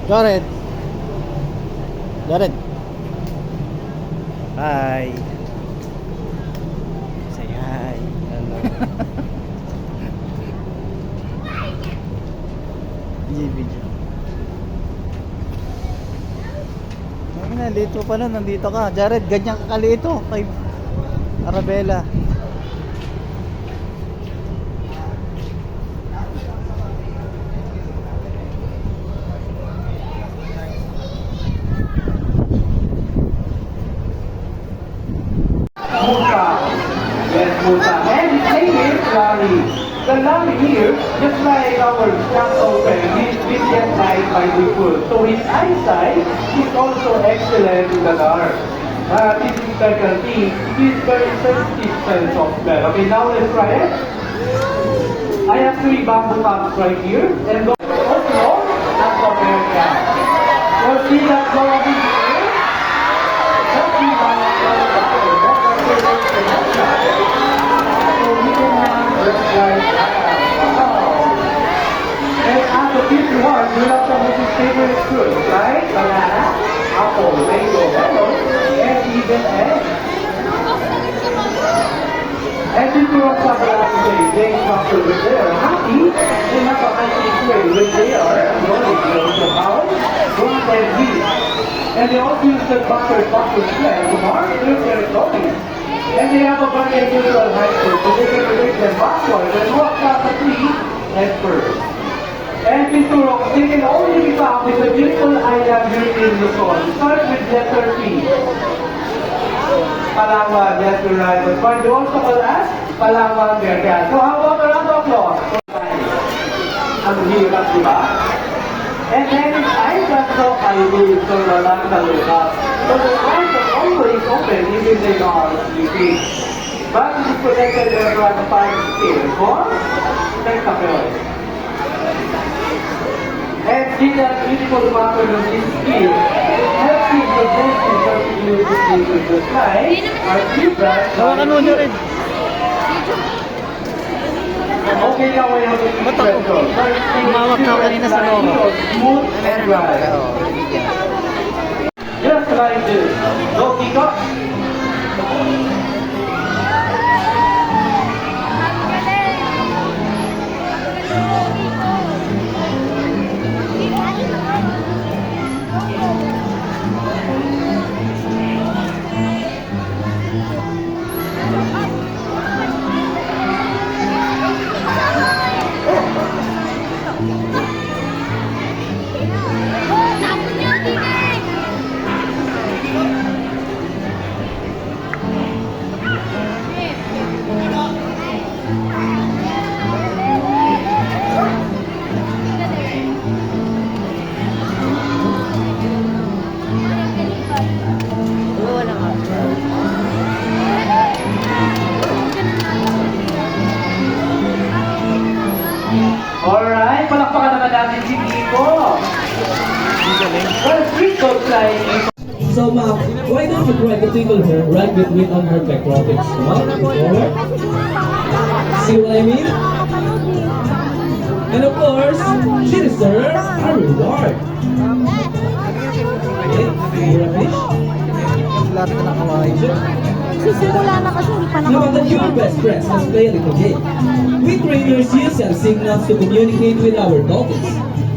Jared. Jared. Hi. Say hi. Hello. Video. Ay na, lito pa nun, nandito ka. Jared, ganyan ka kalito kay Arabella. And his name is Larry. The Larry here, just like our shop open, he's vision light by the foot. So his eyesight is also excellent in the dark. This is specialty. He's very sensitive sense of smell. Okay, now let's try it. I have 3 bamboo cups right here. And also, that's America. You'll see that going here. That's 3 bamboo cups. And after this one, you have some of his favorite fruits, right? Banana, apple, mango, melon, and even egg. And this one have a lot today. They come to when they are happy, they have a nice way when they are rolling close to house, one and eat. And they also use the butter smell to mark their clothing. And they have a very unusual high school, so they can relate them backward and walk up the tree and first. And Pinturong, they can only be found in the beautiful island here in Luzon. Start with letter P. Palawan, that's the right one. But they also call us Palawan Verga. So how about a round of applause? Ang hirap, di ba? And then it's island so kaibig, so walang kalukat. So the eyes are always open even they are sleeping. But it is protected by the 5 scale for spectacle. And see that beautiful pattern of this skill. It helps you to gently continue to sleep with the sky. Our zebras Hawakan mo, Jared. okay, now we have a espresso. Umawak na ako kanina sa loro. Smooth and dry. Just like this. No kika. Alright, palakpakan naman natin si Kiko. Well, Kiko flying. So ma'am, why don't you try to tickle her right between on her pectorals? Come on, forward. See what I mean? And of course, she deserves a reward. Okay, you're a fish. Lahat na nakawain. Sisimula na kasi hindi pa Now that your best friends, let's play a little game. We trainers use our signals to communicate with our dolphins.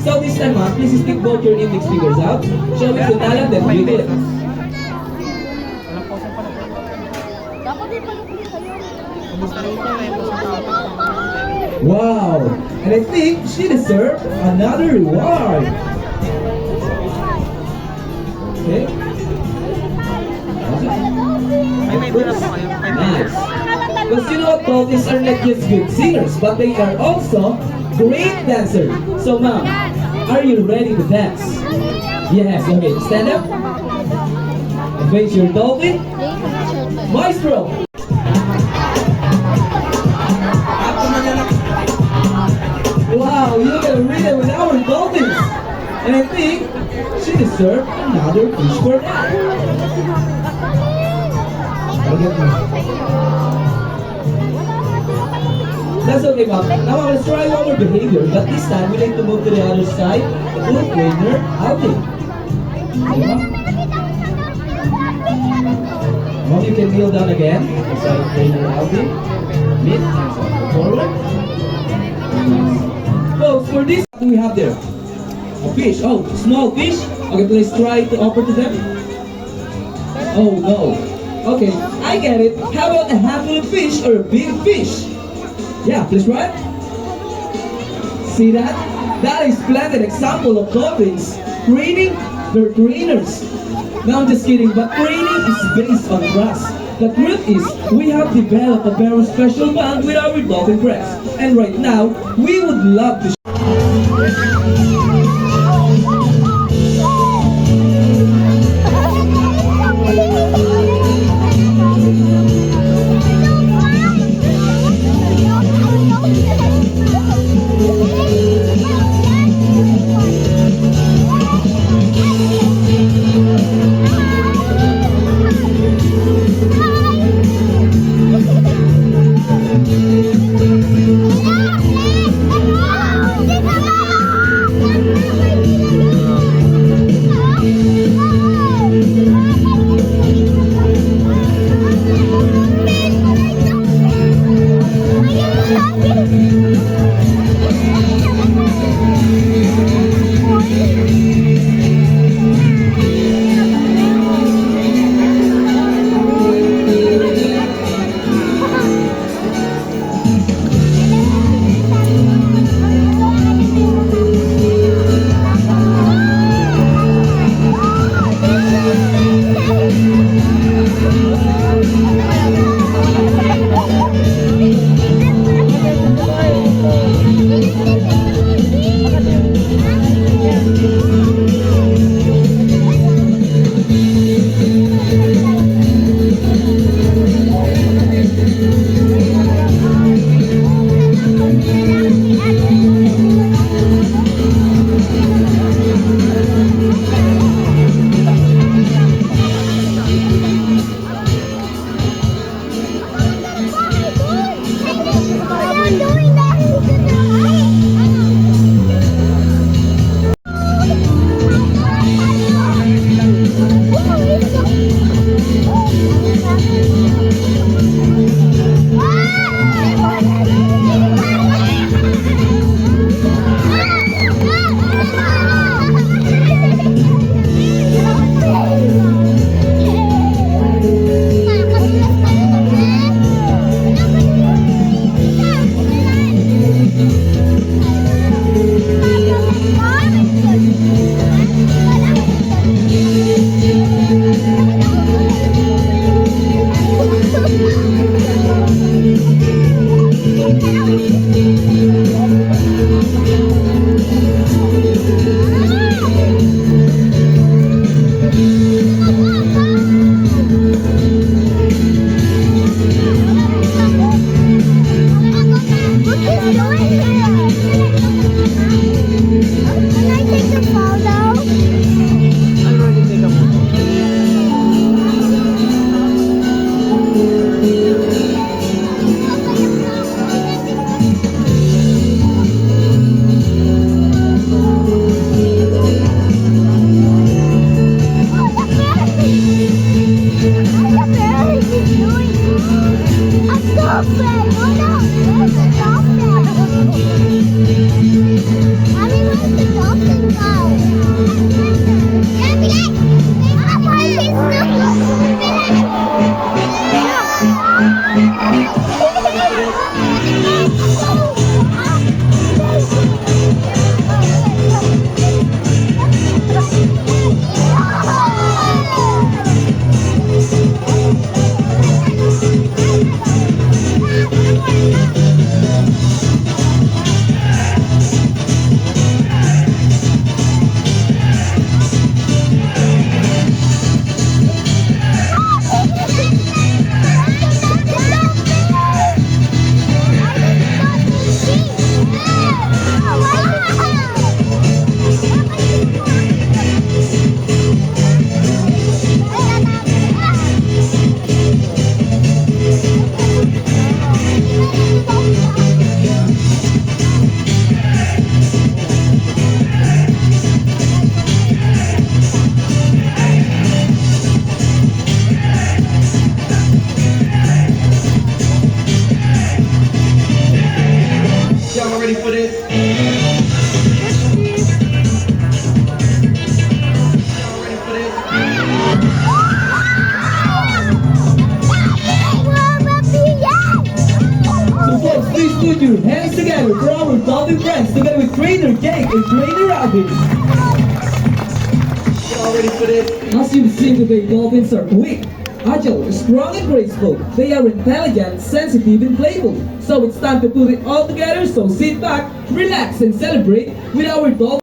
So this time ma'am, please stick both your index fingers out. Show me the talent that you did. Dapat di palukuli kayo. Wow! And I think she deserves another reward. Okay? Nice. Because you know, dolphins are not just good singers, but they are also great dancers. So ma'am, are you ready to dance? Yes, okay. Stand up. And face your dolphin. Maestro! Wow, you look at Rita with our dolphins. And I think she deserves another fish for that. That's okay, ma'am. Now let's try one more behavior, but this time we need to move to the other side to trainer outing. Okay, ma'am? Mom, you can kneel down again. Side trainer outing. Mid, hands up. Forward. Folks, for this, what do we have there? A fish. Oh, small fish. Okay, please try to offer to them. Oh no. Okay, I get it. How about a handful of fish or a big fish? Yeah, please try. See that? That is splendid example of dolphins training their trainers. No, I'm just kidding, but training is based on trust. The truth is, we have developed a very special bond with our dolphin friends. And right now, we would love to ready for this? So folks, please put your hands together for our dolphin friends, together with Trainer Jake and Trainer Alvin. Y'all ready for this? As you've seen today, dolphins are quick, agile, strong and graceful. They are intelligent, sensitive and playful. So it's time to put it all together, so sit back, relax and celebrate with our dolphin.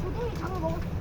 조동이 장을 먹었어.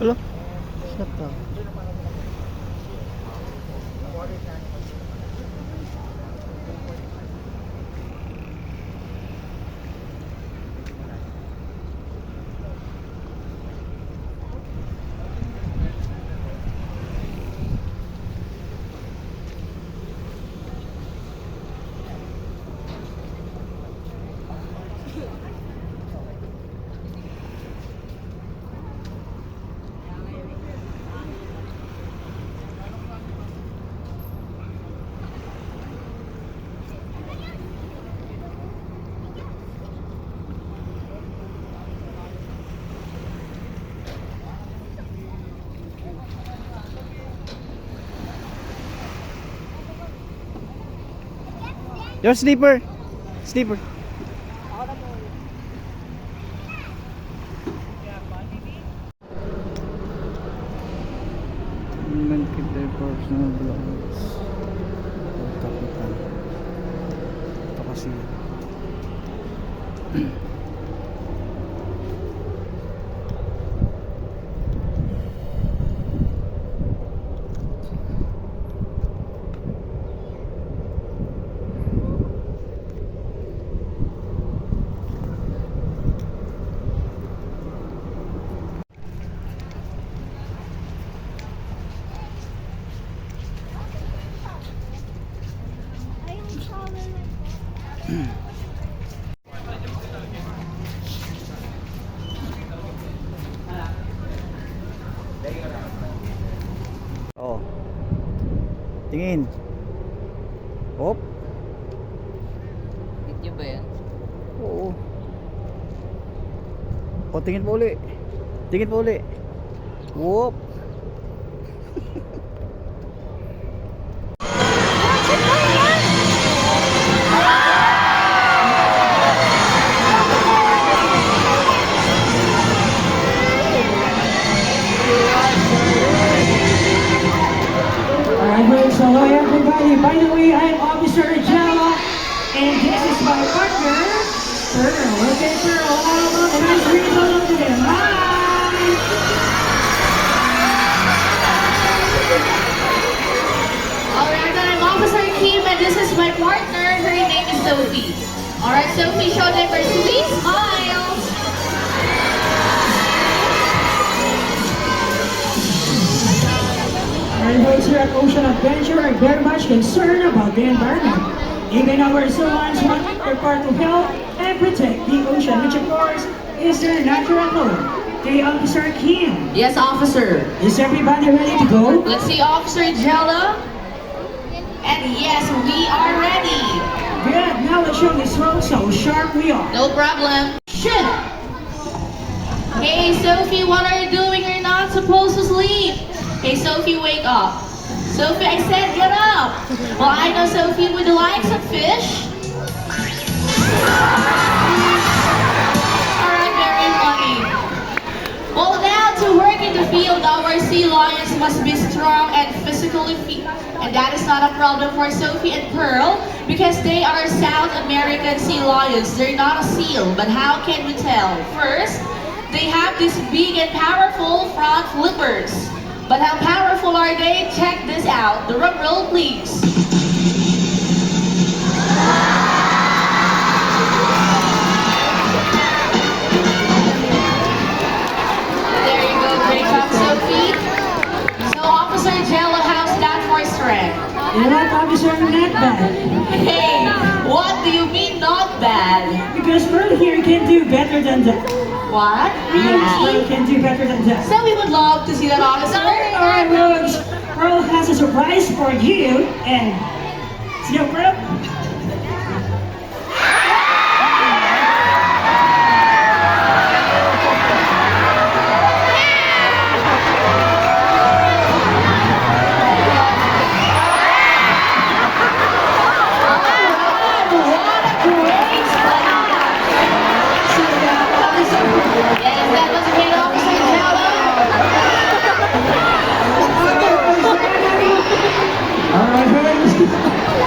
Hello? Shut up. Your sleeper. Sleeper. Women keep their personal belongings. Takutan. Ito kasi. Oh. Tingin. Hop. Video ba yan? Oo. O, tingin pa uli. Tingin pa uli. Whoop. by the way, I'm Officer Jella, and this is my partner, Pearl. Okay, Pearl, how about a nice greeting hello to them? Hi! Alright, then I'm Officer Kim and this is my partner. Her name is Sophie. Alright, Sophie, show them her sweet smile. Our folks here at Ocean Adventure are very much concerned about the environment. Even our swans want their part to help and protect the ocean, which of course is their natural home. Okay, Officer Kim, Yes, officer. is everybody ready to go? Let's see Officer Jella. And yes, we are ready. Good, now let's show this road so sharp we are. No problem. Shit. Hey, Sophie, what are you doing? You're not supposed to sleep. Hey, Sophie, wake up. Sophie, I said get up. Well, I know, Sophie, would you like some fish? Alright, very funny. Well, now to work in the field, our sea lions must be strong and physically fit. And that is not a problem for Sophie and Pearl because they are South American sea lions. They're not a seal, but how can we tell? First, they have these big and powerful front flippers. But how powerful are they? Check this out. The drum roll, please. There you go. Great job, Sophie. So, Officer Jella, how's that for strength? You know what, Officer, not bad. Hey, what do you mean not bad? Because Pearl here can do better than that. What? Yes, Pearl Really? can do better than that. So we would love to see that, officer. Alright, folks, Pearl has a surprise for you, and see you, Pearl. Yes, that was a great officer, Jella. Alright, folks.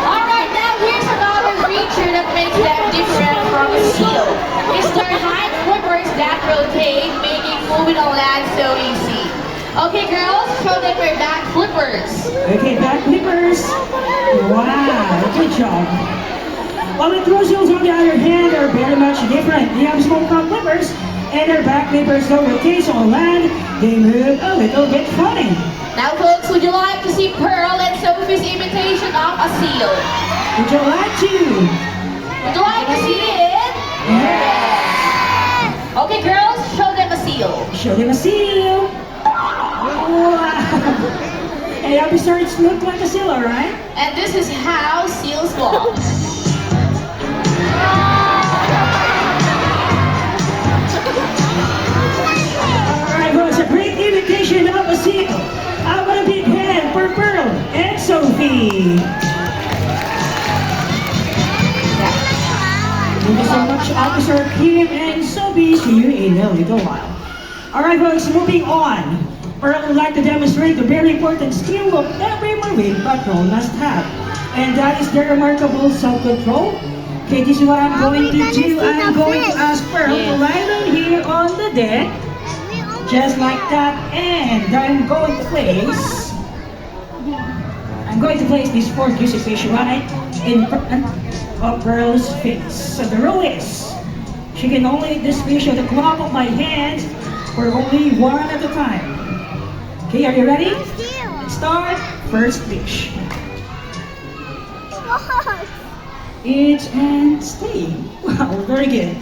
Alright, now here's another feature that makes them different from a seal. It's their hind flippers that rotate, making moving on land so easy. Okay, girls, show them your back flippers. Okay, back flippers. Wow, good job. While the throw seals, on the other hand, are very much different. They have small front flippers, and their back flippers don't rotate on land. They move a little bit funny. Now, folks, would you like to see Pearl and Sophie's imitation of a seal? Would you like to? Would you like to see it? Yeah. Okay, girls, show them a seal. Show them a seal. Wow. Hey, officer, it looks like a seal, alright? And this is how seals walk. Alright, well, it's a great imitation of a seal. I want a big hand for Pearl and Sophie. Thank you so much, Officer Kim and Sophie. See you in a little while. Alright, folks, moving on. Pearl would like to demonstrate the very important skill of every Marine patrol must have. And that is their remarkable self-control. Okay, this is what I'm going to do. I'm going to ask Pearl to lie down here on the deck. Just like that. And I'm going to place this fork using fish right in front of Pearl's face. So the rule is, she can only eat this fish with the claw of my hand for only one at a time. Okay, are you ready? Let's start. First fish. Eat and stay. Wow, very good.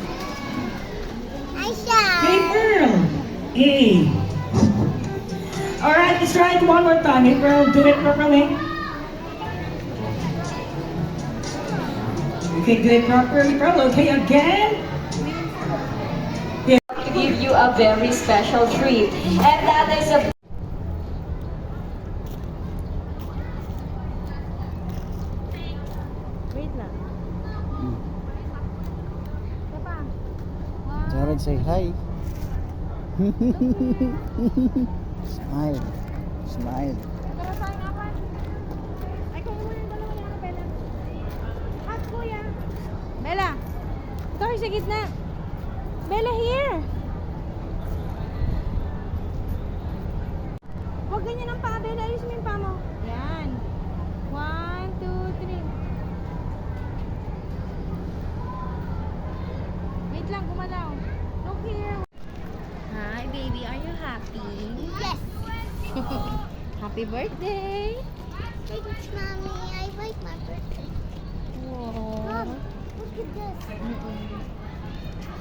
Hey, Pearl. Hey. Alright, let's try it one more time. Hey, Pearl, do it properly. Okay, do it properly, Pearl. Okay, again. To give you a very special treat. And that is a Wait lang. Jared, say hi. Smile. Smile. Ay, kung muna yung dalawa yan. Uy, sa gitna. Bella, here. Huwag ganyan ang paa, Bella. Ayos mo yung paa mo. Yan. 1, 2, 3. Wait lang, gumalaw. Look here. Hi, baby. Are you happy? Yes. Happy birthday. Thanks, Mommy. I like my birthday. Wow. Mom, look at this.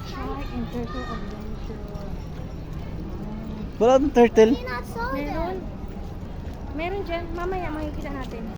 Shark and turtle adventure. Wala ng turtle. I not saw Meron. that. Meron dyan. Mamaya makikita natin.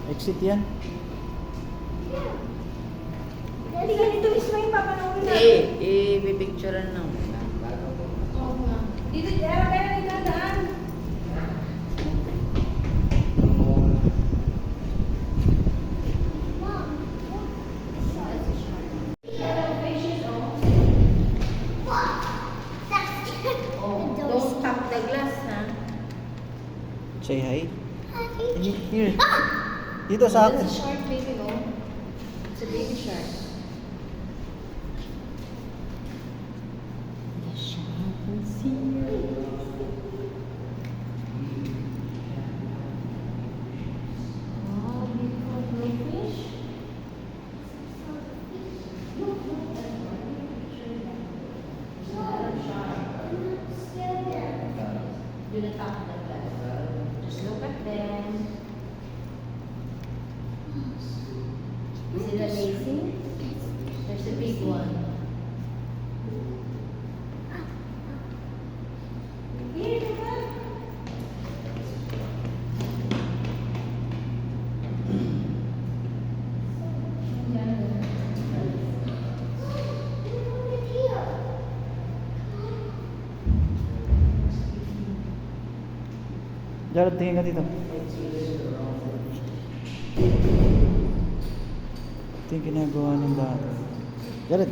Exit yan. Hindi ganito mismo yung papanoorin na. Pipicturean lang. Dito, Bella, dito daan. Don't tap the glass, ha? Say hi. Here. Dito sa akin. That's a shark, baby, oh. It's a baby shark. The shark is here. Oh, beautiful blue fish. Do not tap the glass. Just look at them. Is it amazing? There's a big one. Jared, tingin ka dito. Ito yung ginagawa ng bata. Jared.